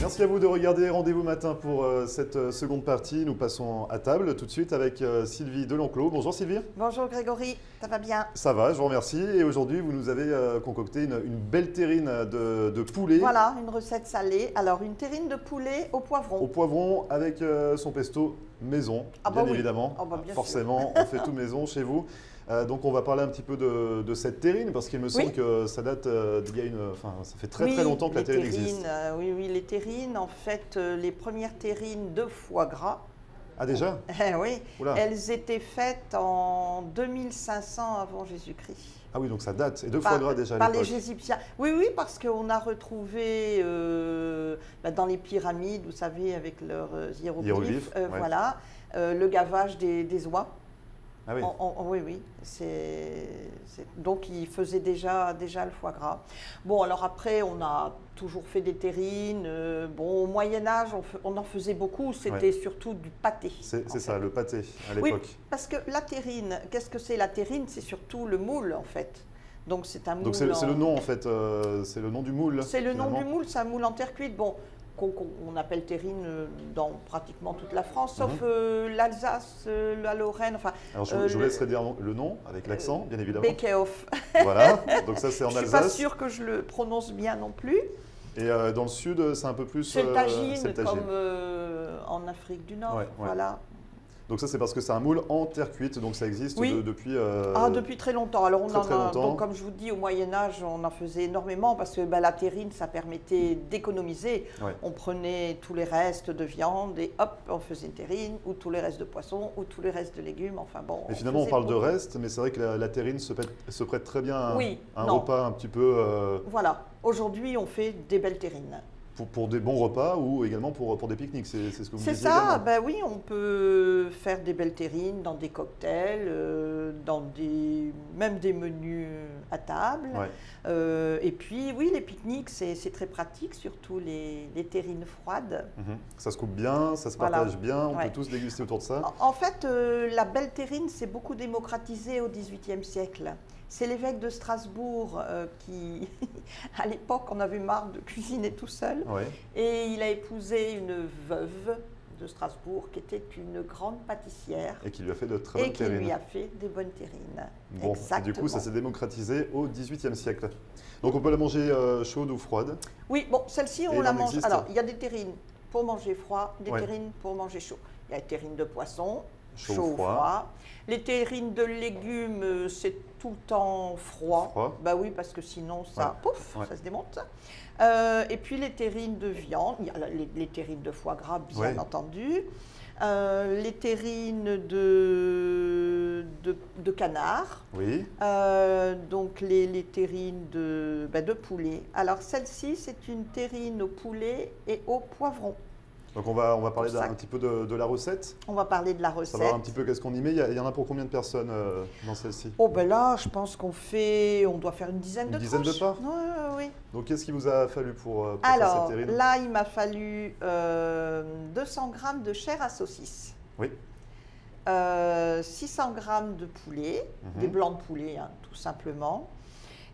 Merci à vous de regarder Rendez-vous matin pour cette seconde partie. Nous passons à table tout de suite avec Sylvie Delenclos. Bonjour Sylvie. Bonjour Grégory, ça va bien? Ça va, je vous remercie. Et aujourd'hui, vous nous avez concocté une belle terrine de poulet. Voilà, une recette salée. Alors, une terrine de poulet au poivron. Au poivron avec son pesto maison, bien évidemment. Ah bah, bien Forcément, on fait tout maison chez vous. Donc on va parler un petit peu de cette terrine parce qu'il me semble que ça date d'il y a ça fait très longtemps que la terrine existe. Oui, les terrines, en fait, les premières terrines de foie gras. Ah déjà? Oui, elles étaient faites en 2500 avant Jésus-Christ. Ah oui, donc ça date, et de foie gras déjà à par l'époque. les Égyptiens. Oui, parce qu'on a retrouvé dans les pyramides, vous savez, avec leurs hiéroglyphes, voilà, le gavage des oies. Ah oui. Oui. Donc, ils faisaient déjà le foie gras. Bon, alors après, on a toujours fait des terrines. Bon, au Moyen-Âge, on en faisait beaucoup. C'était surtout du pâté. C'est ça, le pâté à l'époque. Oui, parce que la terrine, qu'est-ce que c'est la terrine? C'est surtout le moule, en fait. Donc, c'est un moule. Donc, c'est le nom, en fait. C'est le nom du moule. C'est le nom du moule, c'est un moule en terre cuite. Bon, qu'on appelle terrine dans pratiquement toute la France, sauf l'Alsace, la Lorraine. Enfin, alors je vous laisserai dire le nom avec l'accent, bien évidemment. Bekehof. Voilà, donc ça c'est en Alsace. Je ne suis pas sûre que je le prononce bien non plus. Et dans le sud, c'est un peu plus… C'est le tagine, comme en Afrique du Nord. Voilà. Donc ça c'est parce que c'est un moule en terre cuite, donc ça existe depuis… depuis très longtemps. Alors très longtemps. Donc comme je vous dis, au Moyen-Âge, on en faisait énormément parce que la terrine, ça permettait d'économiser. On prenait tous les restes de viande et hop, on faisait une terrine, ou tous les restes de poisson, ou tous les restes de légumes. Enfin bon. Et finalement, on parle de restes, mais c'est vrai que la terrine se prête très bien à un repas un petit peu… Voilà. Aujourd'hui, on fait des belles terrines. Pour des bons repas ou également pour des pique-niques, c'est ce que vous me disiez. C'est ça, ben oui, on peut faire des belles terrines dans des cocktails, même des menus à table. Et puis, oui, les pique-niques, c'est très pratique, surtout les terrines froides. Ça se coupe bien, ça se partage bien, on peut tous déguster autour de ça. En fait, la belle terrine s'est beaucoup démocratisée au XVIIIe siècle. C'est l'évêque de Strasbourg qui, à l'époque, en avait marre de cuisiner tout seul. Et il a épousé une veuve de Strasbourg qui était une grande pâtissière. Et qui lui a fait de très bonnes terrines. Et qui lui a fait des bonnes terrines. Bon, du coup, ça s'est démocratisé au XVIIIe siècle. Donc on peut la manger chaude ou froide? Oui, bon, celle-ci, on la mange. Alors, il y a des terrines pour manger froid, des terrines pour manger chaud. Il y a des terrines de poisson, chaud ou froid. Les terrines de légumes, c'est tout le temps froid. Bah oui, parce que sinon, ça, ça se démonte. Et puis les terrines de viande, il y a les terrines de foie gras, bien entendu. Les terrines de canard. Donc les terrines de poulet. Alors celle-ci, c'est une terrine au poulet et au poivron. Donc on va parler un petit peu de la recette. On va parler de la recette. Savoir un petit peu qu'est-ce qu'on y met. Il y en a pour combien de personnes dans celle-ci? Oh ben là, je pense on doit faire une dizaine de tranches. Une dizaine de parts? Oui. Donc qu'est-ce qu'il vous a fallu pour faire cette terrine? Alors là, il m'a fallu 200 g de chair à saucisse. Oui. 600 g de poulet, des blancs de poulet, tout simplement.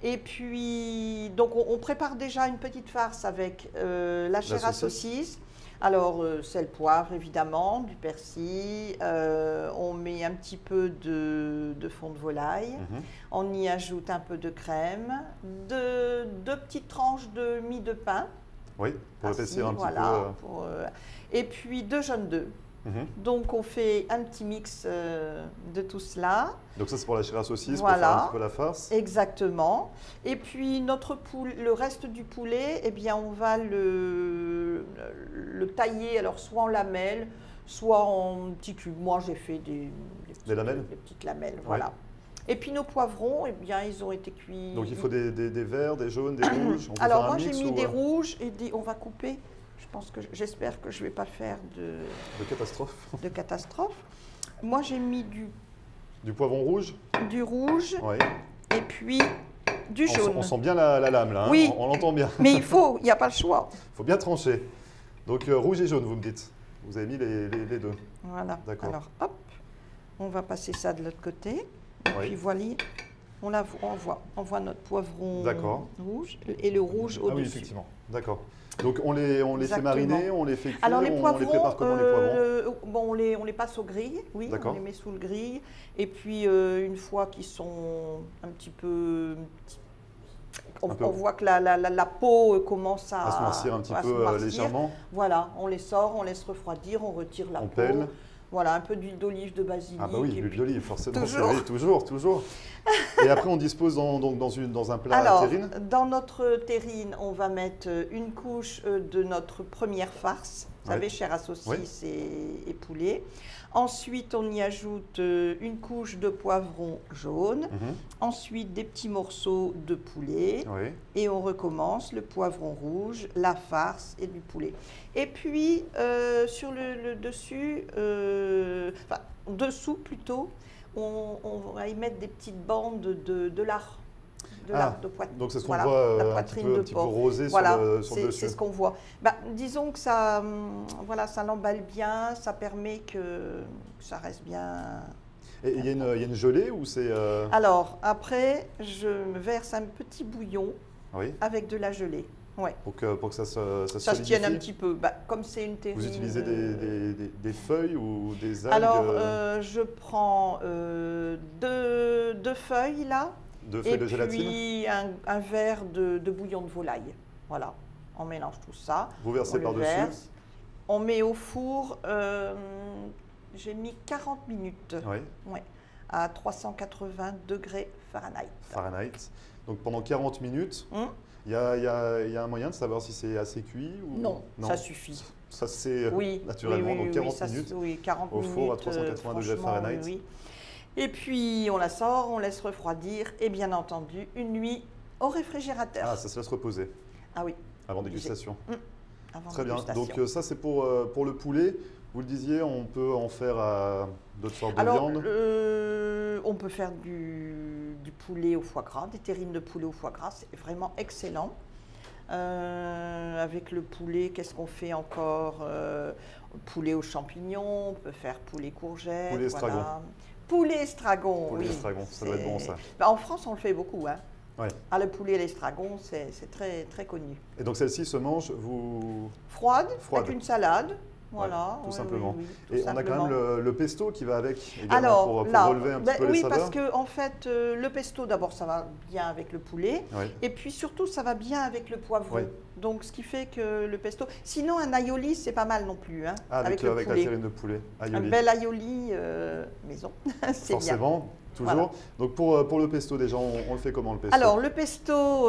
Et puis, donc on prépare déjà une petite farce avec la chair à saucisse. Alors, sel, poivre, évidemment, du persil, on met un petit peu de fond de volaille, on y ajoute un peu de crème, deux petites tranches de mie de pain. Oui, pour épaissir un petit peu. Et puis 2 jaunes d'œufs. Donc, on fait un petit mix de tout cela. Donc ça, c'est pour la chair à saucisse, pour faire un petit peu la farce. Exactement. Et puis, le reste du poulet, eh bien, on va le tailler, alors soit en lamelles, soit en petits cubes. Moi, j'ai fait des petites lamelles, voilà. Et puis, nos poivrons, eh bien, ils ont été cuits. Donc, il faut des verts, des jaunes, des rouges. Alors, moi, j'ai mis des rouges et on va couper. J'espère que je ne vais pas faire de catastrophe. Moi, j'ai mis du poivron rouge. Du rouge. Et puis du jaune. On sent bien la lame là. Oui. On l'entend bien. Mais il n'y a pas le choix. Il faut bien trancher. Donc rouge et jaune, vous me dites. Vous avez mis les deux. Voilà. D'accord. Alors hop, on va passer ça de l'autre côté. Et puis voilà. on voit notre poivron rouge et le rouge au-dessus. Ah oui, effectivement, d'accord. Donc on les fait mariner, on les fait cuire, alors, les poivrons, on les prépare comment les poivrons? Bon, on les passe au grill, oui, on les met sous le grill. Et puis une fois qu'ils sont un petit peu... On voit que la peau commence à se noircir un petit peu légèrement. Voilà, on les sort, on laisse refroidir, on retire la peau. Pèle. Voilà, un peu d'huile d'olive, de basilic. Ah bah oui, l'huile d'olive, forcément. Toujours. Et après, on dispose dans un plat terrine. Dans notre terrine, on va mettre une couche de notre première farce, vous savez, chair à saucisse et poulet. Ensuite, on y ajoute une couche de poivron jaune. Ensuite, des petits morceaux de poulet. Et on recommence le poivron rouge, la farce et du poulet. Et puis, sur le dessus, dessous plutôt, on va y mettre des petites bandes de lard. De poitrine. Donc c'est ce qu'on voit un petit peu rosé sur le dessus. C'est ce qu'on voit. Disons que ça, ça l'emballe bien, ça permet que ça reste bien. Et il y a une gelée ou c'est... Alors après, je verse un petit bouillon avec de la gelée. Pour que ça se tienne un petit peu. Comme c'est une terrine. Vous utilisez des feuilles ou des algues? Alors je prends deux feuilles là. Et de gélatine. Puis un verre de bouillon de volaille. Voilà, on mélange tout ça. Vous versez par-dessus. On met au four, j'ai mis 40 minutes à 380 degrés Fahrenheit. Donc pendant 40 minutes, il y a un moyen de savoir si c'est assez cuit ou... Non, ça suffit. Ça c'est naturellement, donc 40 minutes au four à 380 degrés Fahrenheit. Et puis, on la sort, on laisse refroidir et bien entendu, une nuit au réfrigérateur. Ah, ça se laisse reposer. Ah oui. Avant dégustation. Très bien. Donc, ça, c'est pour le poulet. Vous le disiez, on peut en faire d'autres sortes de viande. On peut faire du poulet au foie gras, des terrines de poulet au foie gras. C'est vraiment excellent. Avec le poulet, qu'est-ce qu'on fait encore? Poulet aux champignons, on peut faire poulet courgette. Poulet estragon. Poulet estragon, poulet estragon, ça doit être bon ça. En France, on le fait beaucoup. Le poulet et l'estragon, c'est très, très connu. Et donc celle-ci se mange froide, avec une salade. Voilà, tout simplement. Et on a quand même le pesto qui va avec également. Alors, pour relever un petit peu les saveurs. Oui, parce que en fait, le pesto, d'abord, ça va bien avec le poulet. Et puis surtout, ça va bien avec le poivron. Donc, ce qui fait que le pesto... Sinon, un aioli, c'est pas mal non plus. Avec la terrine de poulet. Aioli. Un bel aioli maison, c'est bien. Forcément, toujours. Voilà. Donc, pour le pesto, déjà, on le fait comment, le pesto? Alors, le pesto,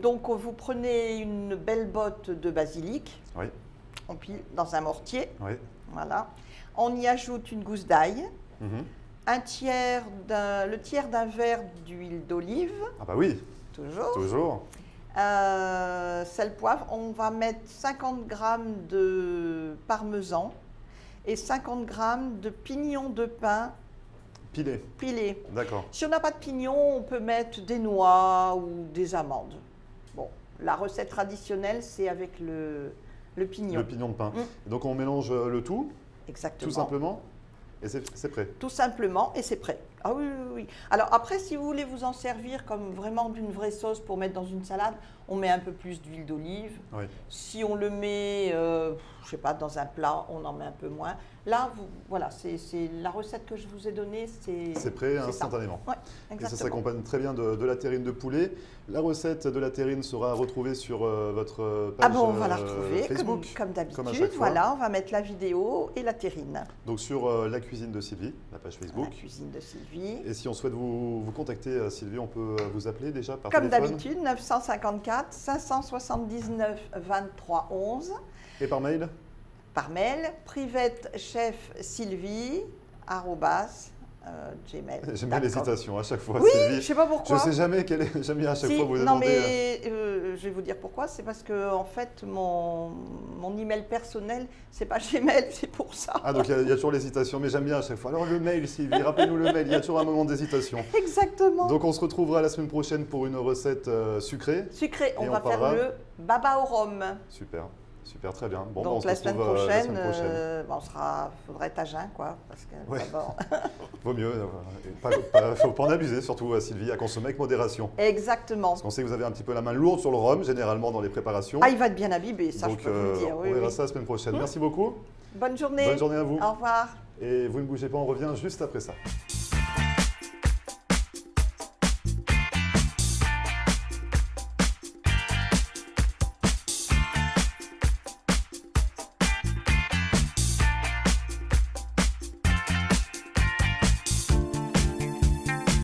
donc, vous prenez une belle botte de basilic. On pile dans un mortier. Voilà. On y ajoute une gousse d'ail, le tiers d'un verre d'huile d'olive. Ah bah oui. Toujours. Sel, poivre. On va mettre 50 g de parmesan et 50 g de pignons de pain pilés. D'accord. Si on n'a pas de pignons, on peut mettre des noix ou des amandes. Bon, la recette traditionnelle, c'est avec le pignon. Le pignon de pain. Donc on mélange le tout. Exactement. Tout simplement. Et c'est prêt. Tout simplement, et c'est prêt. Ah oui. Alors après, si vous voulez vous en servir comme vraiment d'une vraie sauce pour mettre dans une salade, on met un peu plus d'huile d'olive. Si on le met, je sais pas, dans un plat, on en met un peu moins. Là, voilà, c'est la recette que je vous ai donnée. C'est prêt instantanément. Exactement. Et ça s'accompagne très bien de la terrine de poulet. La recette de la terrine sera retrouvée sur votre page on va la retrouver Facebook, comme d'habitude. Voilà, on va mettre la vidéo et la terrine. Donc sur la cuisine de Sylvie, la page Facebook. La cuisine de Sylvie. Et si on souhaite vous contacter, Sylvie, on peut vous appeler déjà par téléphone? Comme d'habitude, 954 579 23 11. Et par mail? Par mail, privetechefsylvie@gmail. J'aime bien l'hésitation à chaque fois, oui, Sylvie. Je ne sais pas pourquoi. Je ne sais jamais j'aime bien à chaque fois vous demander. Non, mais je vais vous dire pourquoi. C'est parce que, en fait, mon email personnel, c'est pas Gmail, c'est pour ça. Ah, donc il y a toujours l'hésitation, mais j'aime bien à chaque fois. Alors, le mail, Sylvie, rappelez-nous le mail, il y a toujours un moment d'hésitation. Exactement. Donc, on se retrouvera la semaine prochaine pour une recette sucrée. On va faire le baba au rhum. Super. Super, très bien. Bon, donc on se la semaine prochaine, prochaine. faudra être à jeun, quoi. Parce que d'abord... Vaut mieux. Il ne faut pas en abuser, surtout Sylvie, à consommer avec modération. Exactement. Parce qu'on sait que vous avez un petit peu la main lourde sur le rhum, généralement dans les préparations. Ah, il va être bien abîmé, ça donc, je peux vous le dire. On verra ça la semaine prochaine. Merci beaucoup. Bonne journée. Bonne journée à vous. Au revoir. Et vous ne bougez pas, on revient juste après ça.